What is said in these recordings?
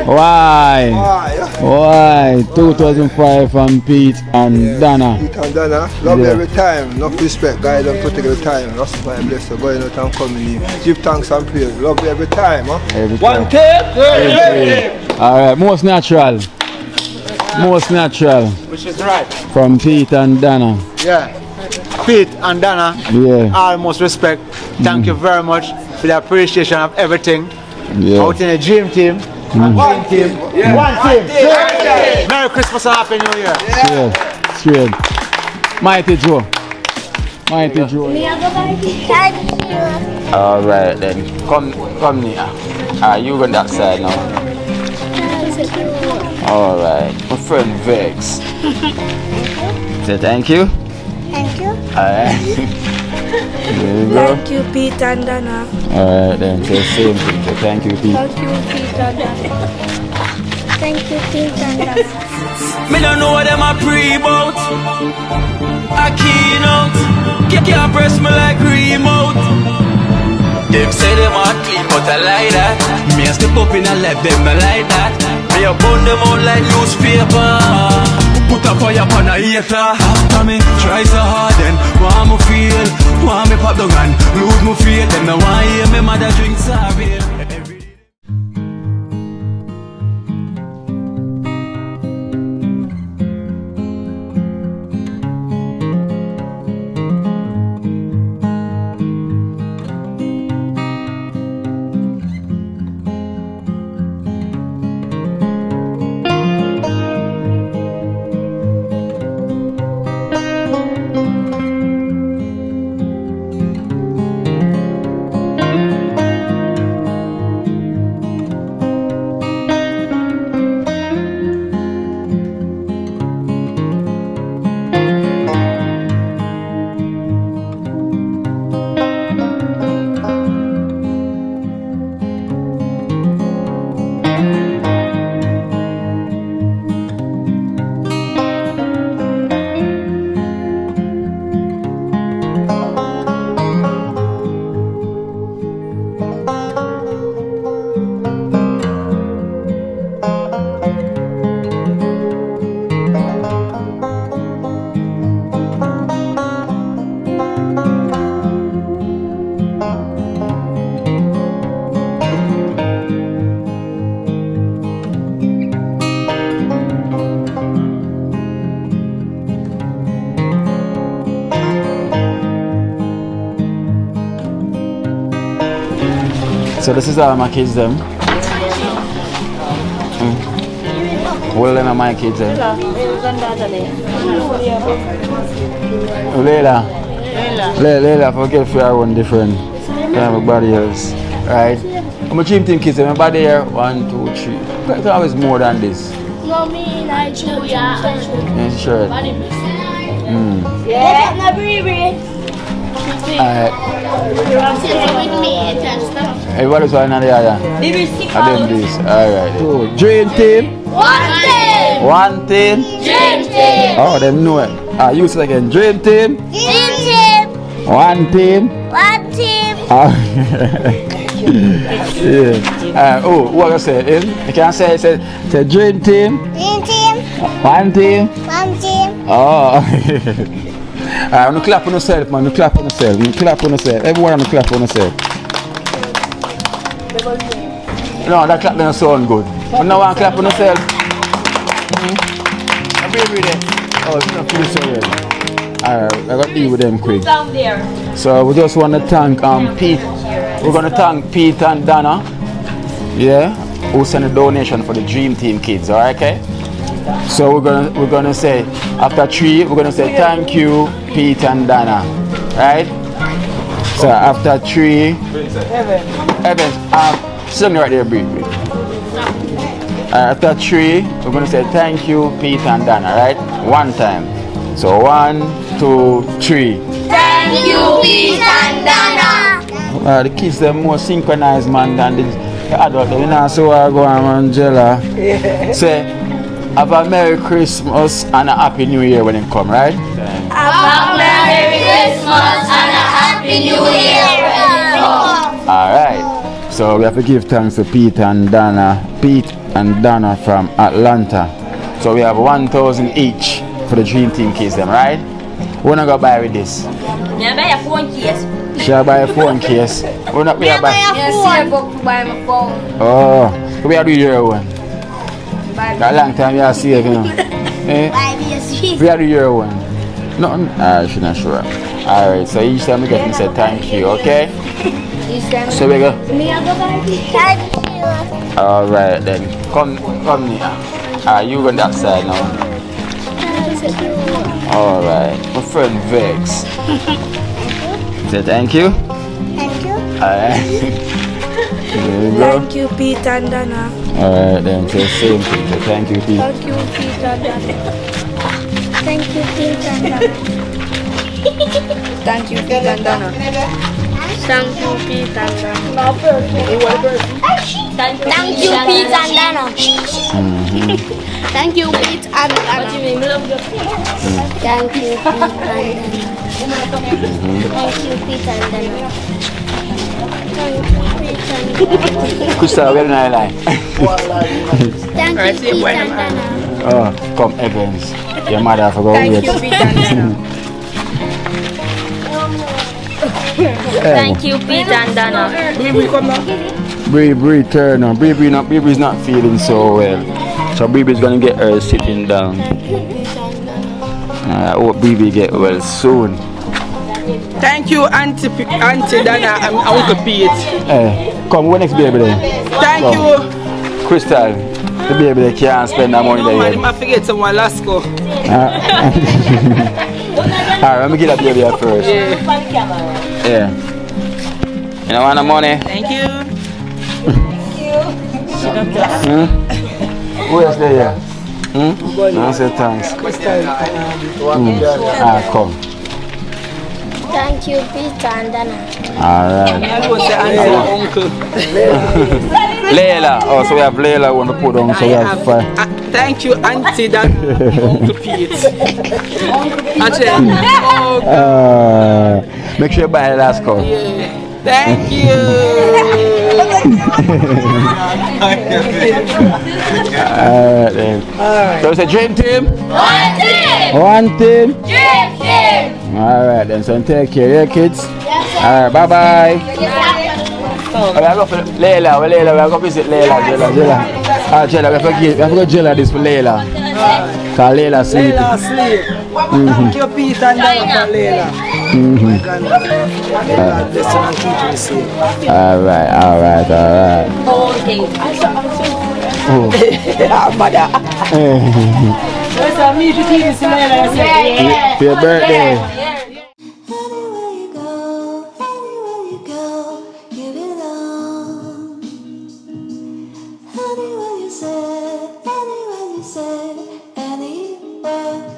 Why? 2005 from Pete and Donna. Pete and Donna, love you every time. Enough respect, guide and protect the time. That's why I'm blessed for going out and coming in. Give thanks and praise. Love you every time. Huh? Every One time. take. Alright, most natural. Most natural. Which is right. From Pete and Donna. Yeah. Pete and Donna. Yeah. Almost respect. Thank you very much for the appreciation of everything. Yeah. Out in the dream team. One team. Yeah. One team. Merry Christmas and Happy New Year. Straight. Mighty Joe. Mighty Joe. Thank you. Alright then. Come near. You on that side now. Alright. My friend Vex. Say thank you. Thank you. Alright. There you go. Thank you, Pete and Donna. Alright then, say same thing. Say thank you, Pete. Thank you, Pete and Donna. Thank you, Pete and Donna. Me don't know what them a pre-bout. A Kino. Can't press me like remote. Them say them a clean, but I like that. Me a step up in a left, them I like that. Me a burn them out like newspaper. Put a fire upon a hater. After me try so hard, then want me feel, want me pop the gun, lose me faith. Them no want hear me mother drink sorry. So this is all my kids them. What are them are my kids them? Leila, forget if you are one different than everybody else. Right? I'm a dream team kids, everybody here. 1, 2, 3. It's always more than this. No, me and I do, yeah. Yeah, sure. Yeah, no, baby. Alright. With me and stuff. Everybody's one on the other. I did this. Alright. So, dream team. One team. One team. Dream team. Oh, them know it. Use it again. Dream team. Dream team. One team. One team. Yeah. What I say? You can say dream team. Dream team. One team. One team. Oh. You clap on yourself, man. You clap on yourself. You clap on yourself. Everyone you clap on yourself. No, that clap doesn't sound good. But now I clap on yourself. I'm really there. Oh, it's not pretty so well. Alright, I got to deal with them quick. Down there. So we just want to thank Pete. We're going to thank Pete and Donna. Yeah, who sent a donation for the Dream Team kids. Alright, okay? So we're gonna say after 3, we're gonna say thank you, Pete and Donna. Right? So after 3, Evans, sing right there briefly. After 3, we're gonna say thank you, Pete and Donna, right? One time. So 1, 2, 3. Thank you, Pete and Donna. The kids are more synchronized, man, than the adults. You know, so I go on Angela. Say, have a Merry Christmas and a Happy New Year when it come, right? Have a Merry Christmas and a Happy New Year when it comes. Alright. So we have to give thanks to Pete and Donna from Atlanta. So we have 1,000 each for the Dream Team kids them, right? We're not gonna buy with this. Yeah, buy a phone case. Shall buy a phone case? We're not gonna buy. Yes, buy my phone. Oh, we are doing your one. A long time you are saving, you know. Eh? We are doing your one. No, she's not sure. Alright, so each time we get to say thank you, okay? So we go. Thank you. Alright then. Come here. You go that side now. Alright. My friend Vex. Say thank you. Thank you. Alright. There you go. Thank you, Pete and Donna. Alright then, say same thing. Say thank you, Pete. Thank you, Pete and Donna. Thank you, Pete and Donna. Thank you, Pete and Donna. Thank you, Pete and Donna. Thank Thank you, Pete and Donna. Thank you, Pete and Donna. What do you mean? Love the Thank you, Pete and Donna. Thank you, Pete and Donna. Thank you, Pete and Donna. Crystal, where did I lie? Thank you, Pete and Donna. Oh, come Evans. Your mother forgot Thank wait. you, Pete and Donna. Thank you, Pete and Donna. Bree turn on. Bree's not feeling so well. So Bree's gonna get her sitting down. I hope Bree get well soon. Thank you, Auntie Donna and Uncle Pete. Hey, come, what next baby then? Thank Come. you. Crystal, the baby they can't spend that money No man, there. I forget someone last go. Alright, let me get that baby up first. Yeah. You don't want the money? Thank you. Who else there? I say thanks. Come. Thank you, Pete and Donna. Alright. I go say Auntie and Uncle. Layla. Oh, so we have Layla want to put on, so we have five. Thank you, Auntie Donna and Uncle Pete. Make sure you buy the last cup. Thank you. Then. So it's a dream team? One team! One team? Dream team! Alright then, so take care, yeah kids? Alright, bye bye. Oh, we are going for Layla, we are going to visit Layla. Jella, we have to go Jella this for Layla. Because Layla sleep. Thank you, Pete and Donna for Layla. Alright. Okay. Mother. For your birthday. Anywhere you go, you belong. Anywhere you say, anywhere.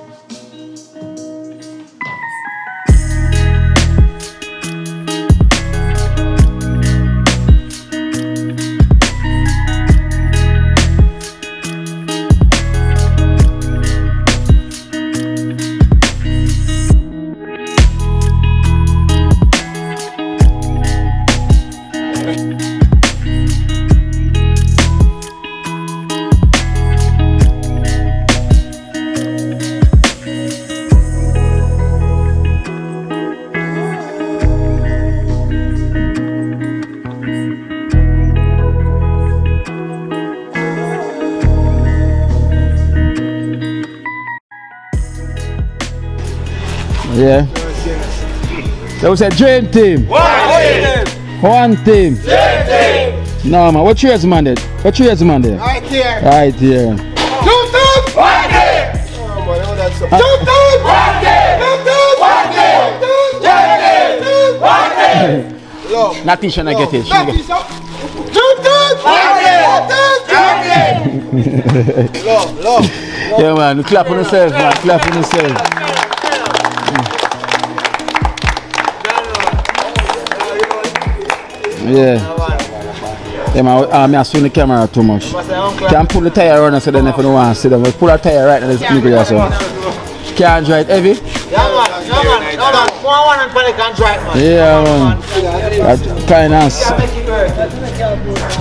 Yeah. That was a dream team. One team. Dream team. No man, what cheers man did? What cheers man did? Right here. Right here. One day. Natisha na get it. Yeah man, clap on yourself man, clap on yourself. Yeah. Yeah man, I swing the camera too much. Can't pull the tire around so then if you don't want to sit down. But pull the tire right now, there's people there so. Can't drive heavy? Yeah man, one one on Pelican and drive, man. Yeah, man. Kind of,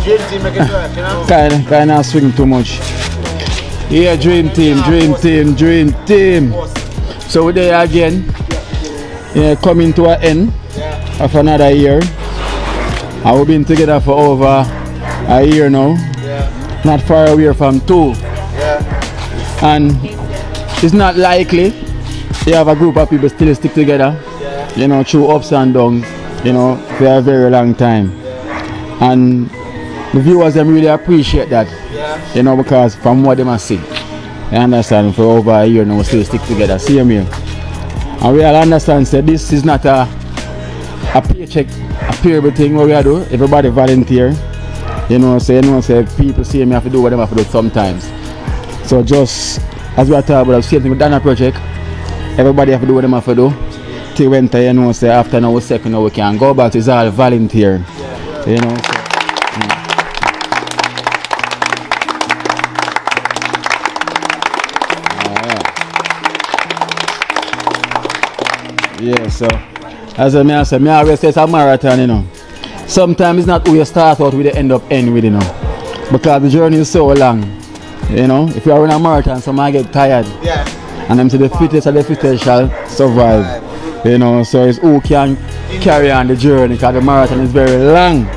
Dream Team make it work, you know? kind of swing too much. Yeah, Dream Team. So we're there again. Yeah, coming to an end of another year. And we've been together for over a year now. Not far away from 2. And it's not likely you have a group of people still stick together, you know, through ups and downs, you know, for a very long time. And the viewers them really appreciate that, you know, because from what they must see, you understand, for over a year now we still stick together, same here. And we all understand that this is not a paycheck, a payable thing what we do, everybody volunteer, you know, so people see me have to do what they have to do sometimes. So just as we are talking about the same thing with Donna project, everybody have to do what they have to do. Till winter, you know, say after now we second now we can go back, it's all volunteer. You know. So, yeah, so as I say, I always say it's a marathon, you know. Sometimes it's not who you start out with, you end up end with, you know. Because the journey is so long. You know, if you are in a marathon, some might get tired. And them say the fittest of the fittest shall survive. You know, so it's who can carry on the journey, because the marathon is very long.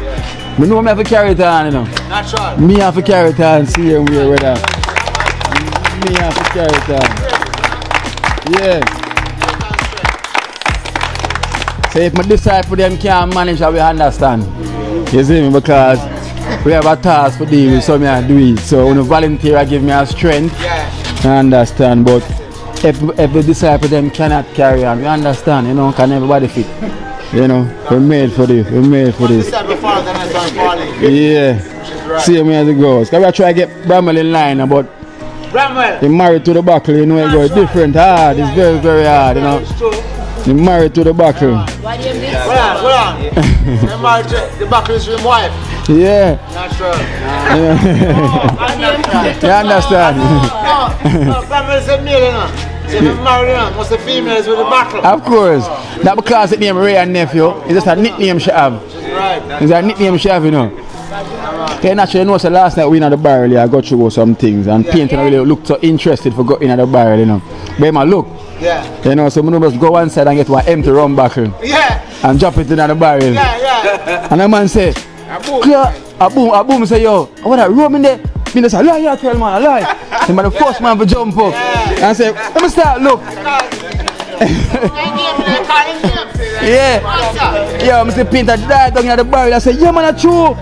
Me know me have to carry it on, you know. Natural. Me have to carry it on, see you where with that. Me have to carry it on. Yeah. So if my disciple them can't manage, I will understand. You see me, because we have a task for deal with, so I do it. So when a volunteer give me a strength, I understand. But if the disciple them cannot carry on, we understand, you know, can everybody fit. You know, we're made for this, Yeah. See me as it goes. Because we try to get Bramwell in line, but he married to the buckle, you know, it goes different, hard, it's very, very hard, you know. He married to the buckle. Hold on. He married to the buckle is your wife. Yeah. Natural. You understand? No, Bramwell is a male, you know. So if married, you know, most of the females with the buckle. Of course. Not because it name Ray and nephew, it's just a nickname she have. It's a nickname she have, you know. Okay, naturally, you know, so last night we in the barrel, I got through some things, and Pete and really looked so interested for going in the barrel, you know. But I look. You know, so we must go one side and get one empty rum buckle. And drop it in the barrel. And the man say, a boom say, yo, what that rum in there? Me say, lie, you tell man, lie. So the first man to jump up and say, let me start, look. Yeah, I say, Pete died down in the barrel. I say, yeah man, that's true.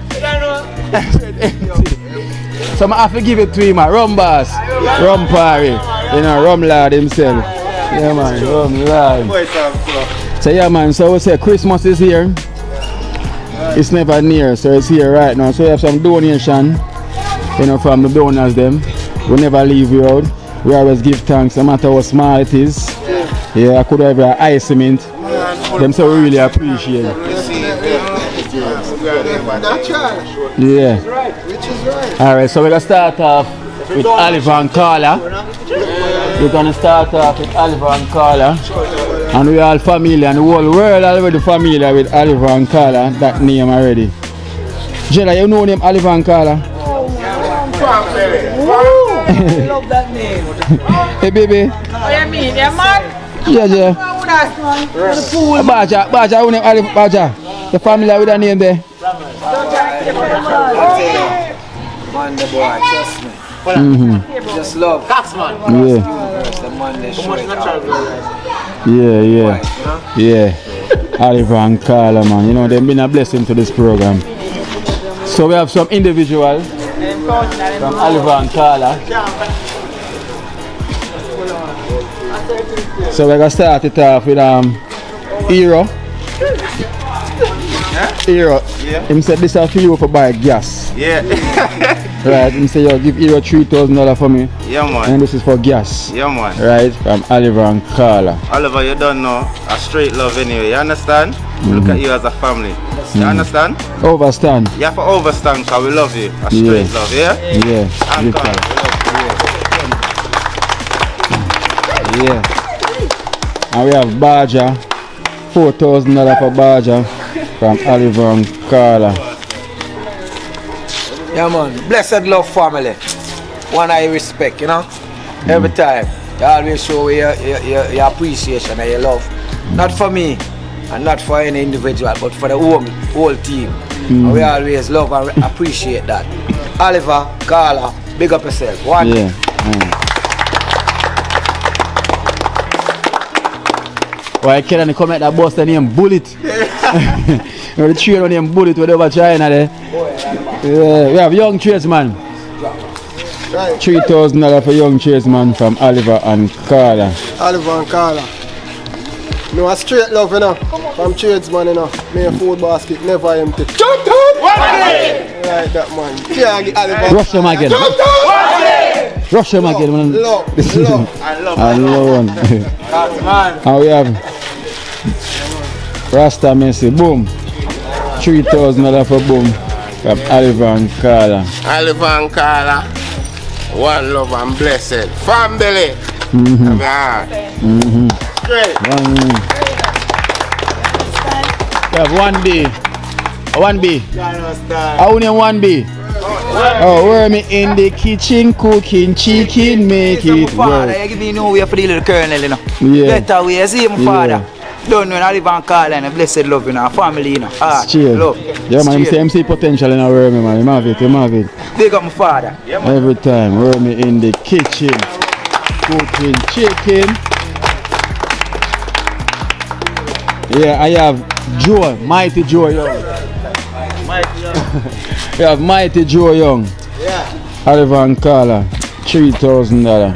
So I have to give it to him, rum boss, rum party, you know, rum lad himself. Yeah man, rum lad. So yeah man, so we say Christmas is here. It's never near, so it's here right now. So we have some donation, you know, from the donors them. We never leave you out. We always give thanks, no matter how small it is. Yeah, I could have an ice cement. Them so we really appreciate it. Yeah. Alright, so we're gonna start off with Oliver and Carla. We're gonna start off with Oliver and Carla. And we are all familiar, and the whole world already familiar with Oliver and Carla, that name already. Jella, you know them Oliver and Carla? I love that name. Hey baby. What do you mean? Yeah, man? Yeah. Baja. Baja, who name Oliver Baja? You familiar with that name there? Man, the boy, trust me. Just love. Yeah. The man they show it out. Yeah. Oliver and Carla, man. You know, they've been a blessing to this program. So we have some individuals from Oliver and Carla. So we're going to start it off with Hero. Hero. Him said this is for you for buy gas. Yeah. Right, him say yo give Hero $3,000 for me. Yeah man. And this is for gas. Yeah man. Right, from Oliver and Carla. Oliver, you don't know a straight love anyway, you understand? We look at you as a family. You understand? Overstand. You have to overstand because we love you. A straight love, yeah? Yeah. And Carla, Yeah. And we have Baja $4,000 for Baja from Oliver and Carla. Yeah, man. Blessed love family. One I respect, you know. Every time. You always show your appreciation and your love. Not for me and not for any individual, but for the whole team. And we always love and appreciate that. Oliver, Carla, big up yourself. One. Yeah. Why can't come at that bus the name Bullet? The train on name Bullet whatever China there. Yeah, we have young tradesman. $3,000 for young tradesman from Oliver and Carla. Oliver and Carla. No, a straight love, you know. From tradesman, you know. Me a food basket never empty. Jump out! Like that, man. Yeah, Oliver. Rush them again. Rush them again, man. Love. And love. And we have Rasta Messi, boom. $3,000 for boom. From Oliver and Carla. Oliver and Carla. One love and blessed. Family. Great. We have 1B. 1B. How many 1B? Oh, we're me in the kitchen cooking chicken, make it Father, work. you give me no way for the little colonel, you know. Yeah. Better way, see my father. Don't know, Oliver and Carla and a blessed love, you know. Family, you know. Cheers. Love. Yeah, man, I'm see potential in our me, man. You have it. Big up my father. Yeah, man. Every time, we're me in the kitchen cooking chicken. Yeah, I have Joe, Mighty Joe Young. We have Mighty Joe Young. Yeah. Oliver and Carla, $3,000.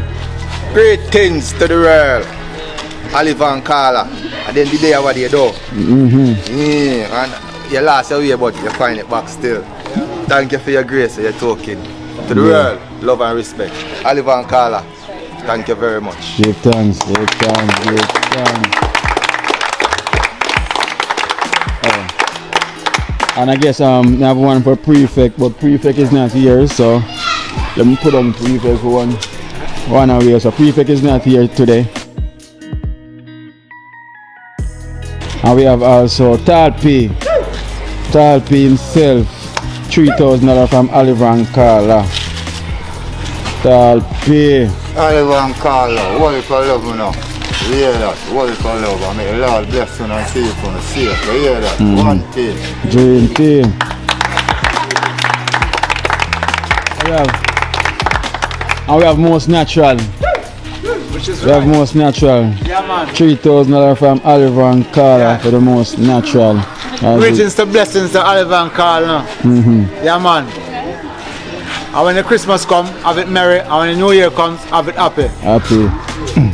Great things to the world. Oliver and Carla. And then the day what they do. Yeah, and you lost your way, but you find it back still. Thank you for your grace and your token. To the world, love and respect. Oliver and Carla, thank you very much. Give thanks, give thanks, give thanks. And I guess I have one for Prefect, but Prefect is not here, so let me put on Prefect for one away. So Prefect is not here today. And we have also Talpi himself, $3,000 from Oliver and Carla. Talpi. Oliver and Carla, what if I love you now? You hear that? What if I love you? I may the Lord bless you and keep you safe. You hear that? One thing. DreamTeam. And we have most natural. Which is We have most natural. Yeah, man. $3,000 from Oliver and Carla for the most natural. Greetings to blessings to Oliver and Carla. Yeah, man. And when the Christmas comes, have it merry. And when the New Year comes, have it happy. Happy.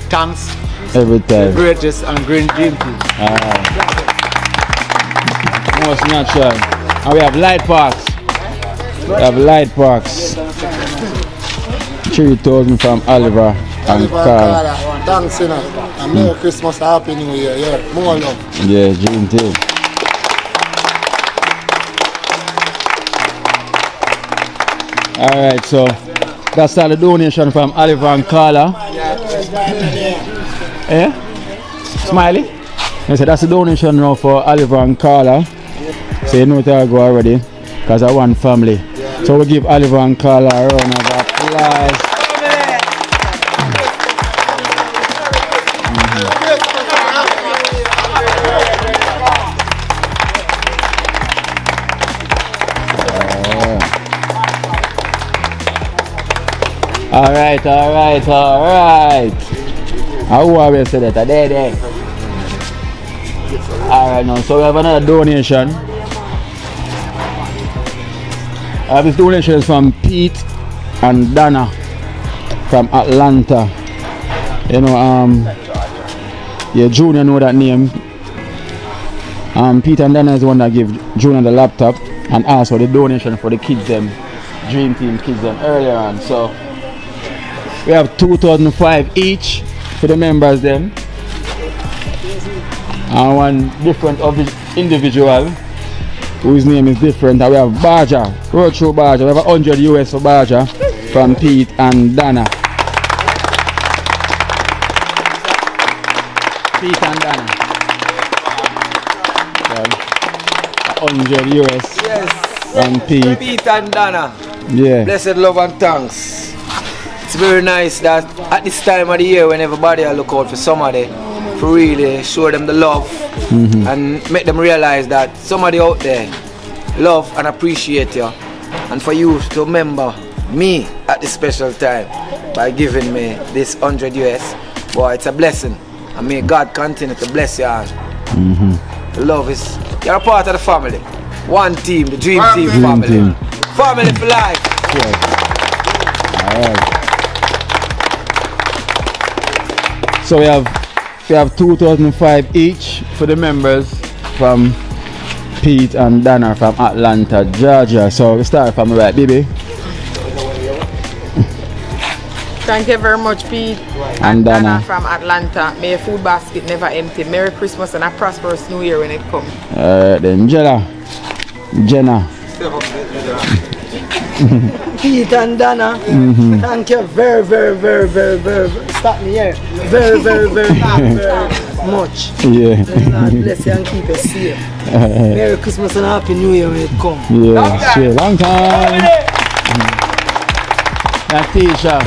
Thanks. Every time. The greatest and green DreamTeam. Most natural. And we have light parks. $3,000 from Oliver and Carla. Thanks, you know. And Merry Christmas, Happy New Year. Yeah, more love. Yeah, DreamTeam. Alright, so that's all the donation from Oliver and Carla. Eh? Smiley? I said that's the donation now for Oliver and Carla. So you know it all go already. Because I want family. So we give Oliver and Carla a round of applause. Alright. How are we say that? There. Alright now, so we have another donation. This donation is from Pete and Donna from Atlanta. You know, yeah, Junior know that name. Pete and Donna is the one that give Junior the laptop and asked for the donation for the kids them, DreamTeam kids them earlier on. So we have 2005 each for the members them. And one different individual whose name is different. And we have Baja, Roadshow Baja. We have 100 US for Baja from Pete and Donna. Pete and Donna. 100 US. Yes. And Pete. Pete and Donna. Yeah. Blessed love and thanks. It's very nice that at this time of the year when everybody I look out for somebody to really show them the love and make them realize that somebody out there love and appreciate you, and for you to remember me at this special time by giving me this 100 US. Boy, it's a blessing, and may God continue to bless you all. The love is, you're a part of the family. One team, the Dream Team family. Family for life. Alright. So we have 2,005 each for the members from Pete and Donna from Atlanta, Georgia. So we start from the right, baby. Thank you very much, Pete and Donna from Atlanta. May your food basket never empty. Merry Christmas and a prosperous New Year when it comes. Alright then, Jenna. Pete and Donna, thank you very, stop me here, very much. Yeah. God bless you and keep you safe. Merry Christmas and Happy New Year when it comes. Yeah, sure. Long time. Natisha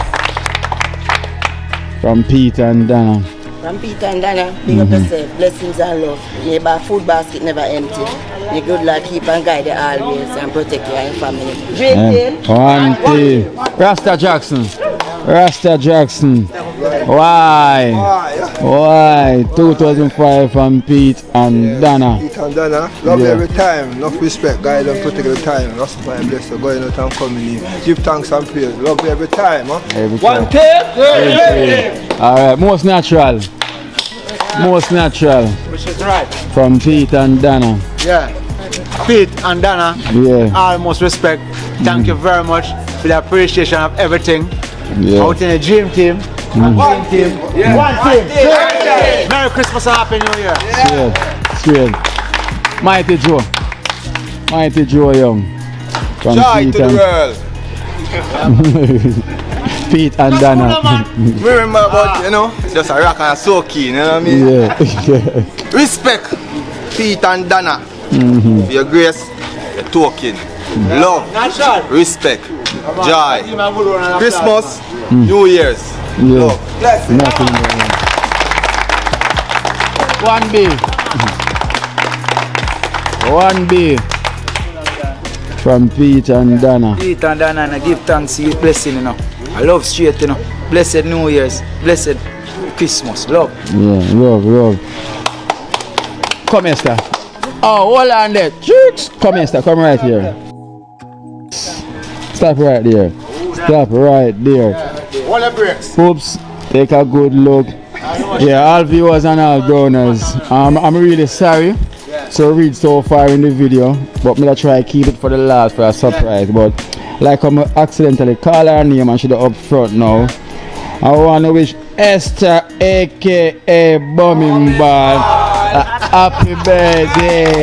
from Pete and Donna. From Pete and Donna, big up yourself, blessings and love. Your food basket never empty. Your good luck, keep and guide you always and protect you and your family. DreamTeam. One team. Rasta Jackson. Why? 2005 from Pete and Donna. Pete and Donna, love you every time, enough respect, guide and protect the time. That's why I'm blessed for going out and coming in. Give thanks and praise, love you every time. Huh? Every One time. take. Alright, most natural. Which is right. From Pete and Donna. Yeah. Pete and Donna. Yeah. Almost respect. Thank you very much for the appreciation of everything. Yeah. Out in the Dream Team. One team. Yeah. One team. Merry Christmas and Happy New Year. Straight. Mighty Joe Young. From Joy Pete to the and world. Pete and Donna. We remember about, it's just a rock and a soaking, you know what I mean? Yeah. Respect, Pete and Donna. For your grace, your token. Love, respect, joy, Christmas, New Year's. Love. Nothing more. 1B from Pete and Donna. Pete and Donna, and I give thanks to you, blessing, I love straight, Blessed New Year's, blessed Christmas, love. Yeah, love. Come here, sir. Oh, hold on there. Come here, sir. Come right here. Stop right there. All the breaks. Oops. Take a good look. Yeah, all viewers and all donors. I'm really sorry. So read so far in the video, but I'm gonna try to keep it for the last for a surprise. But like I'm accidentally call her name and she's up front now. I wanna wish Esther aka Bumming Ball a happy birthday.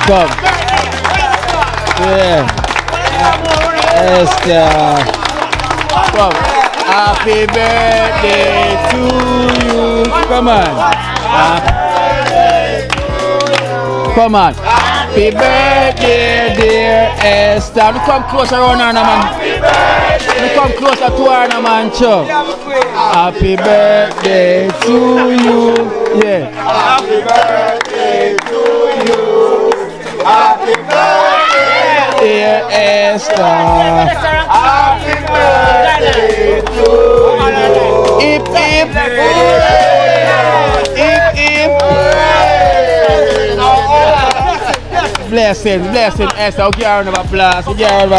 Come. Yeah. Esther. Come. Happy birthday to you. Come on. Come on. Happy birthday, dear Esther. We come closer around her, man. We come closer to her, man. Happy birthday to you. Yeah. Happy birthday to you. Happy birthday, dear Esther. Happy birthday to you. Hip hip. Blessing, Esther. We'll give her a round of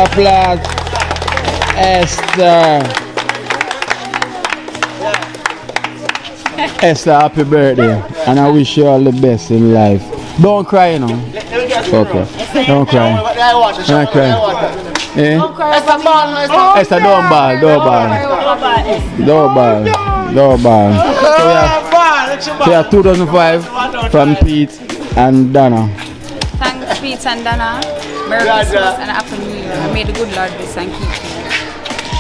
applause. Esther. Esther, happy birthday. And I wish you all the best in life. Don't cry, Okay. Don't cry. Don't cry. Eh? Esther, don't ball. So we have 2005 from Pete and Donna. Thanks, Pete and Donna. Merry Christmas and a Happy New Year. And may the good Lord bless and keep you.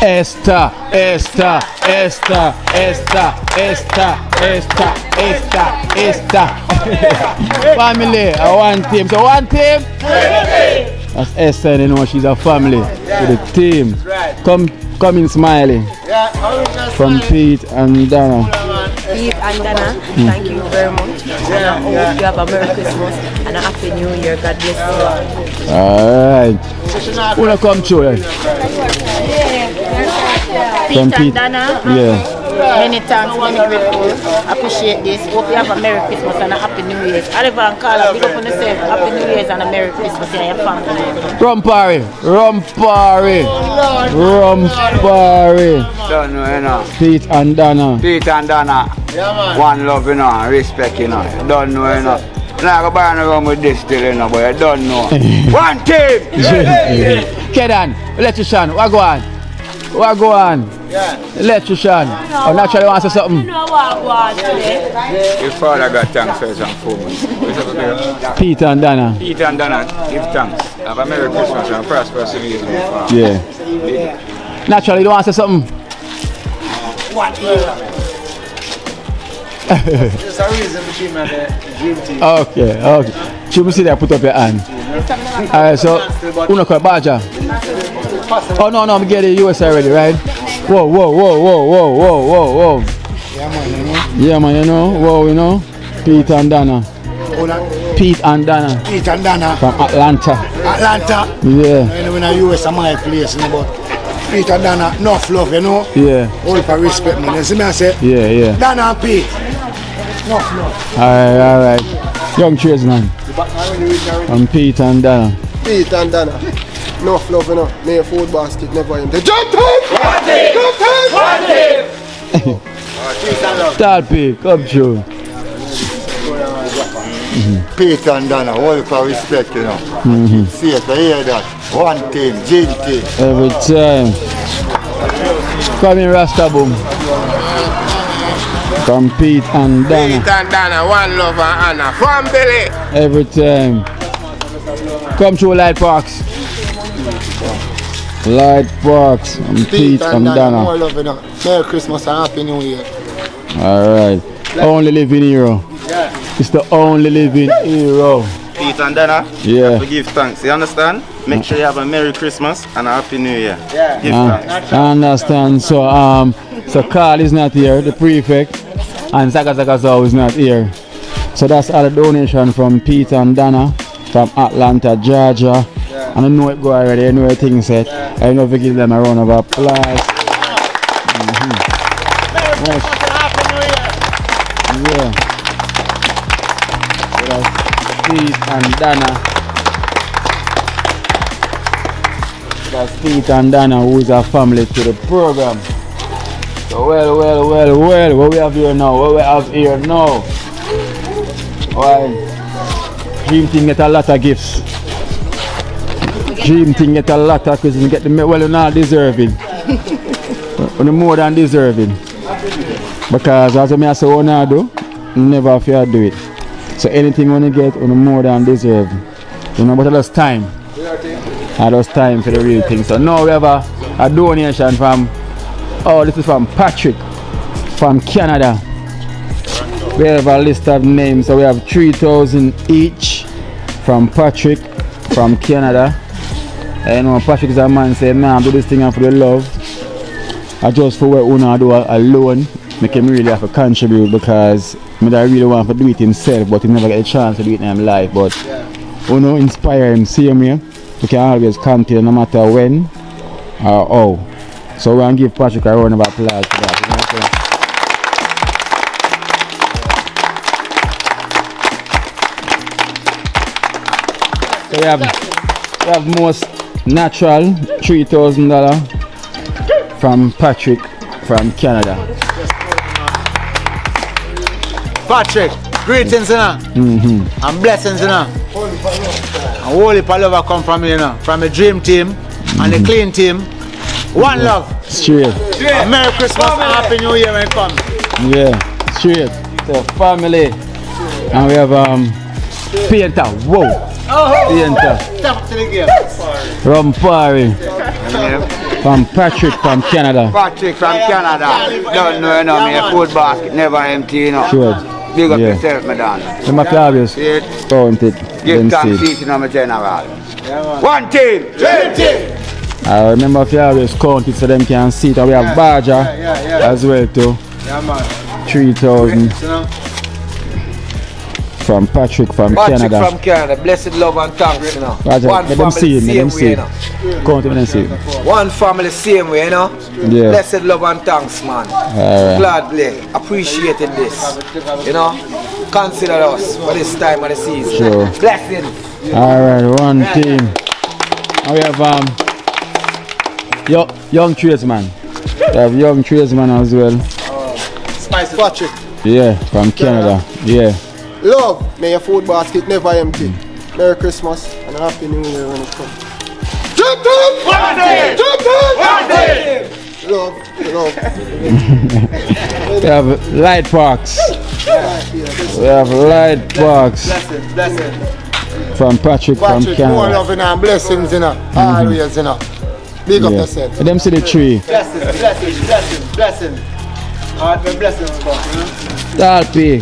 Esther, Esther, Esther, Esther, Esther, Esther, Esther, Esther. Family, one team. So one team. That's Esther, you know she's a family with the team. Come in smiling. From Pete and Donna. Pete and Donna, thank you very much. And I hope you have a Merry Christmas and a Happy New Year. God bless you. Alright. Who wanna come through? Pete and Donna. Yeah. Many thanks, many grateful. Appreciate this. Hope you have a Merry Christmas and a Happy New Year. Oliver and Carla, big up on yourself. Happy New Year's and a Merry Christmas and your family. Rumpari. Don't know, you know. Pete and Donna. Pete and Donna. One love, you know, respect, you know. Don't know, you know. Now go buy around with this still, you know, but you don't know. One team! Kedan, electrician, what go on? What go on? Electrician. Oh, naturally want to say something. Your father got thanks first and foremost. Pete and Donna. Pete and Donna, give thanks. Have a Merry Christmas and a prosperous New Year. Yeah. Naturally, you want to say something? There's a reason between the DreamTeam. Okay. Should we see that? Put up your hand. Alright, so Uno call Baja. Oh no, I'm getting the US already, right? Whoa. Yeah, man, you know. Whoa, you know. Pete and Donna. Pete and Donna. Pete and Donna. From Atlanta. Yeah. You know, in the US, I'm my place, you know, but Pete and Donna, enough love, you know. Yeah. All for respect, man. You see me, I say? Yeah. Donna and Pete. Enough love. Alright. Young tradesman. From Pete and Donna. Pete and Donna. Enough love, you know. May a food basket never end. Jump time! Tall Pete, come through. Pete and Donna, all for respect, you know. See it, I hear that. One team, DreamTeam. Every time. Come in, Rasta Boom. From Pete and Donna. Pete and Donna, one love and honor. From Billy. Every time. Come through Light Parks. Light Parks and Pete and Donna. More love, you know. Merry Christmas and Happy New Year. Alright. Only living hero. It's the only living hero. Pete and Donna, Yeah. we give thanks, you understand? Make sure you have a Merry Christmas and a Happy New Year. Give thanks. I understand. So Carl is not here, the prefect, and Zagazagazao is not here. So that's all the donation from Pete and Donna from Atlanta, Georgia. And I know it go already, I know everything said. I know if we give them a round of applause. Yes. Yeah. So that's Pete and Donna. That's Pete and Donna, who is a family to the program. So well, what we have here now? Well, DreamTeam get a lot of gifts. DreamTeam get a lot of because you get the well, you're not deserving. You're more than deserving. Because as I say, what I do, you never fear do it. So anything when you get, you're more than deserving. You know, but it's time. And it's time for the real thing. So now we have a donation from, this is from Patrick from Canada. We have a list of names, so we have 3,000 each from Patrick from Canada. And you know, Patrick is a man saying, man, do this thing for the love. I just for what I do alone, make him really have to contribute because I really want to do it himself, but he never get a chance to do it in his life. But you know, inspire him, see him here. We can always continue no matter when or how. So we're going to give Patrick a round of applause for that. So we have most natural $3,000 from Patrick from Canada. Patrick, greetings, you know. And blessings, you know. And holy love come from you know, from the DreamTeam and the Clean Team. One love. Straight. Merry Christmas and Happy New Year when it comes. Yeah, straight. So family. And we have Painter. Whoa. Painter. Stop to the game. Rumpari. From Patrick from Canada. Patrick from Canada. Don't know, you know, me a food basket never empty, you know. Sure. Big up Yeah. yourself, my darling. Them have to always count it. Give then thanks see. to you, my general. One team. Dream team. I remember if you always count it so them can see it. And we have Baja as well too. Yeah, man. 3,000 from Patrick from Patrick Canada. from Canada. Blessed love and thanks, you know. Baja, One let them see it, let them same see way, it. you know. Count it, let them see it. One family, same way, you know. Yeah. Blessed love and thanks, man. Alright. Gladly appreciated this. You know, consider us for this time of the season. Sure. Blessings. Alright, one team. And we have young tradesman. We have young tradesman as well. Spicy Patrick. Yeah, from Canada. Yeah. Love, may your food basket never empty. Merry Christmas and a Happy New Year when it comes. Love. We have light parks. We have light parks Blessing. from Patrick from Patrick, more Canada. love and blessings, you know. Always, you know. Big up yourself. Let them see the tree. Blessing. Alright, my blessings come, you know. Talpi.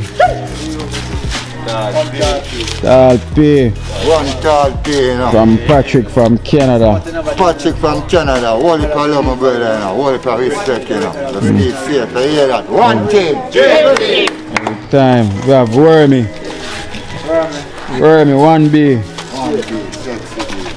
One tall pay, you know. From Patrick from Canada. Patrick from Canada. All the love, my brother, you know. All the respect, you know. Just keep safe, you hear that? One team. Every time we have Wormy. Wormy 1B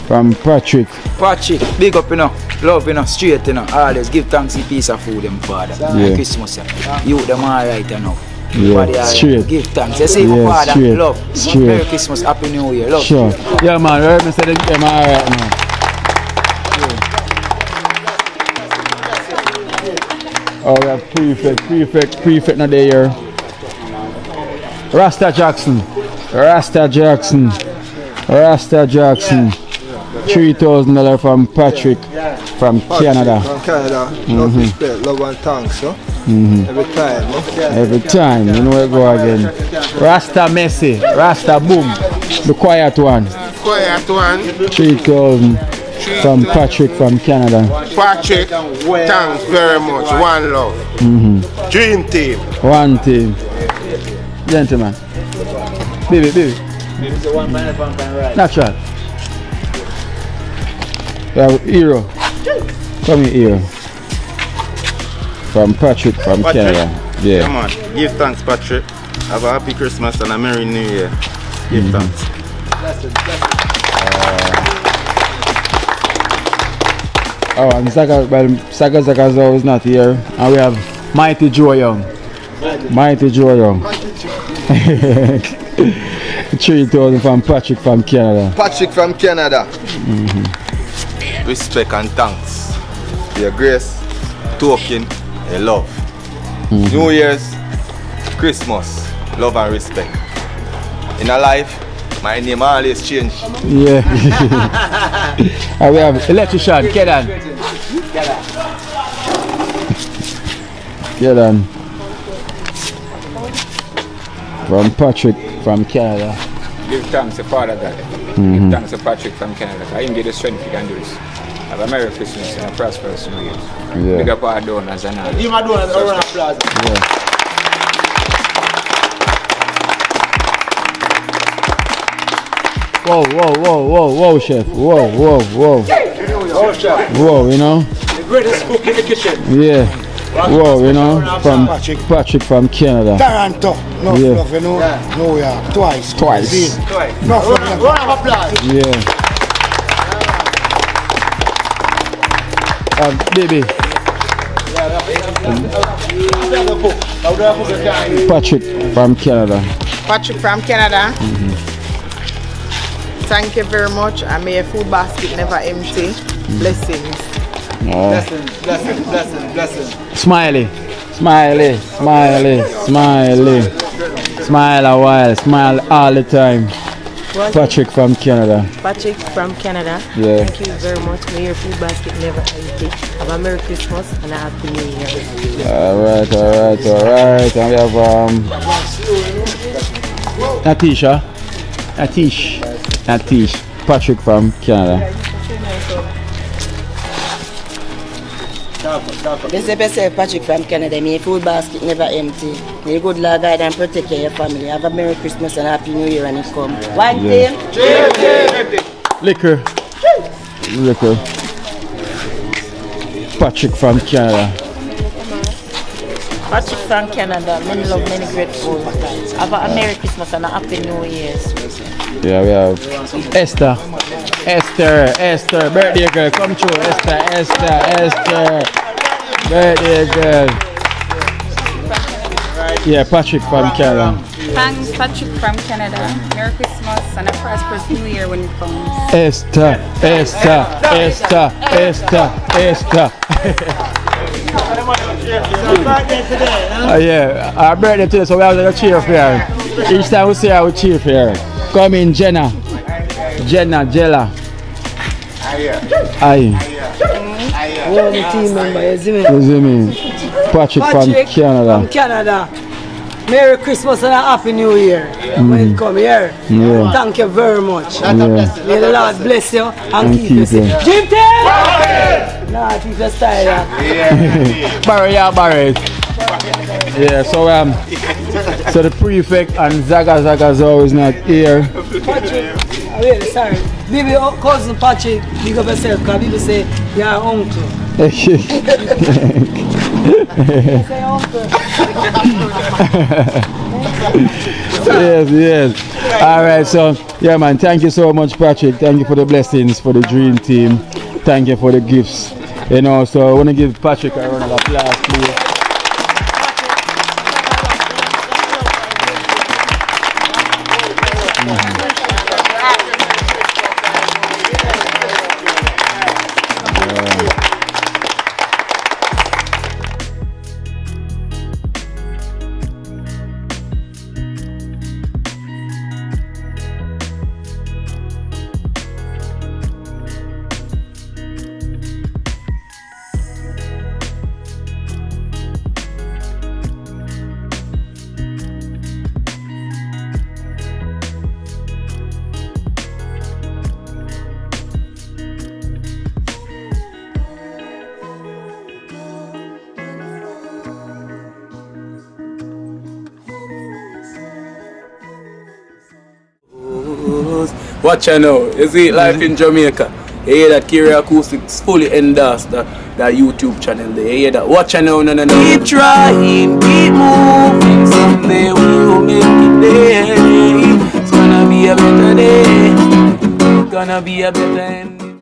from Patrick. Patrick, big up, you know. Love, you know, straight, you know. Always give thanks a piece of food, them father. Yeah. Christmas, you them alright, you know. Yeah, Body alright. straight. Give thanks. You see, my Yeah, father, straight. love. Straight. Merry Christmas, Happy New Year, love. Sure. Yeah, man. Heard me say them alright now. Oh, we have prefect not there. Rasta Jackson. $3,000 from Patrick from Canada. From Canada. Love, respect, love and thanks, yo. Every time, no? Every time, you know where go again. Rasta Messi, Rasta Boom, the quiet one. 3,000 from Patrick from Canada. Patrick, thanks very much. One love. Dream team. One team. Gentlemen. Baby. Natural. We have Hero. Come here, Hero. From Patrick from Canada. Yeah. Come on. Give thanks, Patrick. Have a happy Christmas and a Merry New Year. Give thanks. Oh, and Saka Zao is not here. And we have Mighty Joe Young. 3,000 from Patrick from Canada. Patrick from Canada. Respect and thanks. Your grace, token, and love. New Year's, Christmas, love and respect. In a life, my name always change. Yeah. And we have electrician, Kedan. From Patrick from Canada. Give thanks to Father God. Give thanks to Patrick from Canada. I him give the strength you can do this. Have a Merry Christmas and a prosperous New Year. Yeah. Big up our donors and all. Give my donors a round of applause. Whoa, chef. Whoa, you know? The greatest cook in the kitchen. Yeah. Whoa, you know? From Patrick from Canada. Toronto. No Yeah. love, you know? New York. Twice. No Round of applause. Yeah. Baby. Patrick from Canada. Patrick from Canada. Thank you very much, and may your food basket never empty. Blessings. Blessing. Smiley. Smile a while. Smile all the time. What? Patrick from Canada. Patrick from Canada. Yeah. Thank you very much. May your food basket never empty. Have a Merry Christmas and a Happy New Year. Alright. And we have Natish. Patrick from Canada. This is myself, Patrick from Canada. My food basket never empty. May good Lord guide and protect your family. Have a Merry Christmas and Happy New Year when it comes. One team. Liquor. Patrick from Canada. Patrick from Canada. Many love, many grateful. Have a Merry Christmas and a Happy New Year. Yeah, we have Esther. Birthday girl, come through. Esther. Birthday girl. Yeah, Patrick from Canada. Thanks, Patrick from Canada. Merry Christmas and a prosperous New Year when it comes. Esther. Yeah, our birthday today, so we have to cheer for her. Each time we see her, we cheer for her. Come in, Jella. Aye. One team member, you see me? Patrick from Canada. Merry Christmas and a Happy New Year. When you come here, thank you very much. May the Lord bless you and keep you safe. DreamTeam! Nah, keep your style. Barry. Yeah, so the prefect and Zaga's always not here. Patrick, wait, sorry. Maybe cousin Patrick, big up yourself, because people say you're uncle. Yes. Alright, so yeah man, thank you so much Patrick. Thank you for the blessings for the dream team. Thank you for the gifts. You know, so I want to give Patrick a round of applause, please. Watch out now, you see life in Jamaica. You hear that Kiri Acoustics fully endorsed that YouTube channel there. You hear that? Watch out now, no. Keep trying, keep moving. Someday we will make it there. It's gonna be a better day. It's gonna be a better end.